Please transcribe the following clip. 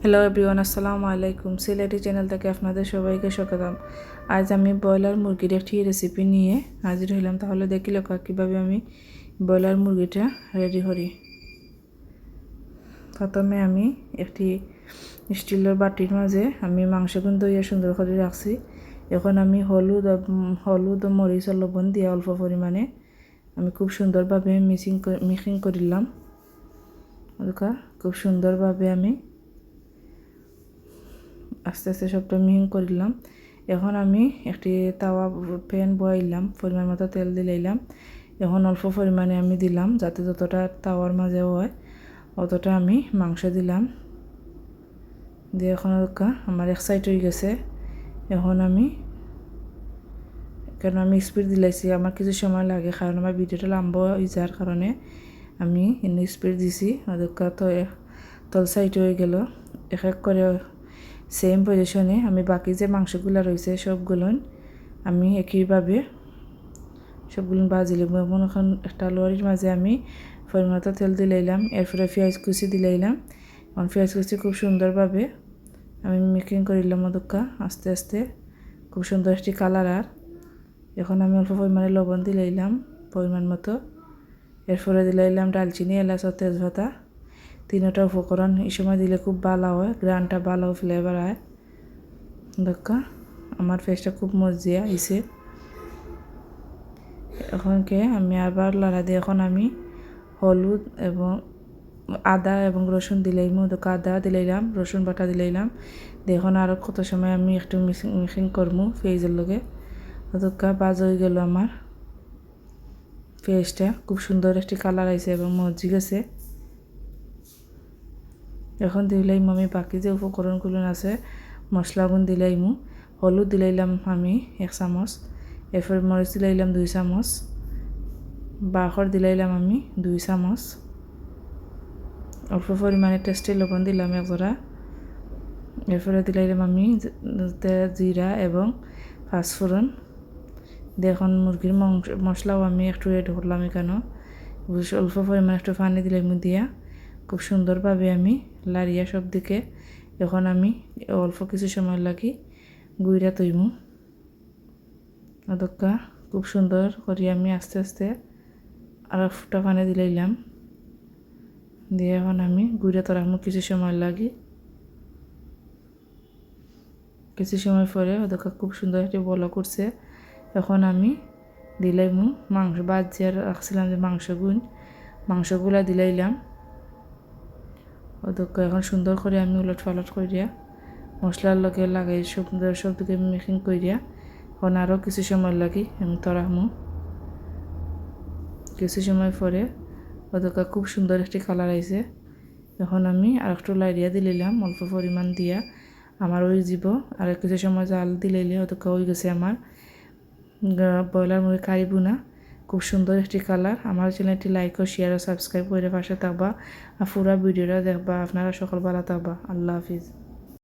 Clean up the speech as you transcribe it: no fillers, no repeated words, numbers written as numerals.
Hello everyone, আসসালামু আলাইকুম। Sylheti channel থেকে আপনাদের সবাইকে স্বাগতম। আজ আমি ব্রয়লার মুরগির একটি রেসিপি নিয়ে হাজির হইলাম। তাহলে দেখিল কীভাবে আমি ব্রয়লার মুরগিটা রেডি করি। প্রথমে আমি একটি স্টিলের বাটির মাঝে আমি মাংসগুলো ধুয়ে সুন্দর করে রাখছি। এখন আমি হলুদ ও মরিচ ও লবণ দিয়ে অল্প পরিমাণে আমি খুব সুন্দরভাবে মিক্সিং করিলাম। খুব সুন্দরভাবে আমি আস্তে আস্তে সবটা মিহিন করিলাম। এখন আমি একটি তাওয়া প্যান বয়াইলাম, পরিমাণ মতো তেল দিলাম। এখন অল্প পরিমাণে আমি দিলাম, যাতে যতটা তাওয়ার মাঝে হয় অতটা আমি মাংস দিলাম। দিয়ে এখন আমার এক সাইড হয়ে গেছে। এখন আমি স্পিড দিলাইছি, আমার কিছু সময় লাগে, কারণ আমার ভিডিওটা লম্বা হয়ে যাওয়ার কারণে আমি স্পিড দিছি। তো তল সাইড হয়ে গেল। এক এক করে সেম পজিশনে আমি বাকি যে মাংসগুলো রয়েছে সবগুলো আমি একইভাবে সবগুলো ভাজি লিখব। এখন একটা লরির মাঝে আমি পরিমাণ তেল দিলাইলাম, এরপরে পেঁয়াজ কুচি দিলাইলাম। এখন পেঁয়াজ কুচি খুব সুন্দরভাবে আমি মিক্সিং করিলাম আস্তে আস্তে, খুব সুন্দর একটি কালার। আর এখন আমি অল্প পরিমাণে লবণ দিলাইলাম পরিমাণ মতো। এরপরে দিলাইলাম ডালচিনি, এলাচ ও তেজপাতা, তিনটা উপকরণ এই সময় দিলে খুব ভালো হয়, গ্রানটা ভালো ফ্লেভার হয়। আমার ফেসটা খুব মজিয়া হয়েছে। এখনকে আমি আবার লাড়া দিয়ে এখন আমি হলুদ এবং আদা এবং রসুন দিলাইম। আদা দিলাইলাম, রসুন বাটা দিলাইলাম। এখন আরও কত সময় আমি একটু মিক্সিং করবো পেঁয়াজের লগে। বাজ হয়ে গেল আমার পেঁয়াজটা, খুব সুন্দর একটি কালার আইছে এবং মজি গেছে। এখন দিলাইম আমি বাকি যে উপকরণগুলো আছে মশলাগুলো দিলাইমু। হলুদ দিলাইলাম আমি 1 চামচ, এরপর মরিচ দিলাইলাম 2 চামচ, বাখর দিলাইলাম আমি 2 চামচ, অল্প পরিমাণে টেস্টি লবণ দিলাম 1 জোড়া। এরপরে দিলাইলাম আমি জিরা এবং পাঁচফোড়ন। এখন মুরগির মশলাও আমি একটু রেডি করলাম। এখানেও অল্প পরিমাণে একটু পানি দিলাম দিয়া খুব সুন্দরভাবে আমি লাড়িয়া সব দিকে। এখন আমি অল্প কিছু সময় লাগি গুঁড়া তৈমু। খুব সুন্দর করে আমি আস্তে আস্তে আর ফুটা পানি দিলাইলাম দিয়ে এখন আমি গুঁড়া তরামু কিছু সময় লাগি। কিছু সময় পরে খুব সুন্দর একটি বলা করছে। এখন আমি দিলাইমু মাংস বাজিয়ে রাখছিলাম যে মাংসগুলা দিলাইলাম। এখন সুন্দর করে আমি উলট পালট করিয়া মশলার লগে লাগাই সব দিকে মিক্সিং করিয়া এখন আরও কিছু সময় লাগি আমি তরামু। কিছু সময় পরে খুব সুন্দর একটি কালার আইছে। এখন আমি আর একটু লাইরিয়া দিলাম অল্প পরিমাণ দিয়া, আমার ওই জীব আর কিছু সময় জাল দিলাইলে হয়ে গেছে আমার ব্রয়লার মুরগি কারি বুনা। খুব সুন্দর একটি কালার। আমার চ্যানেলটি লাইক ও শেয়ার ও সাবস্ক্রাইব করে পাশে থাকবা আর পুরো ভিডিওটা দেখবা। আপনারা সকল ভালো থাকবা। আল্লাহ হাফিজ।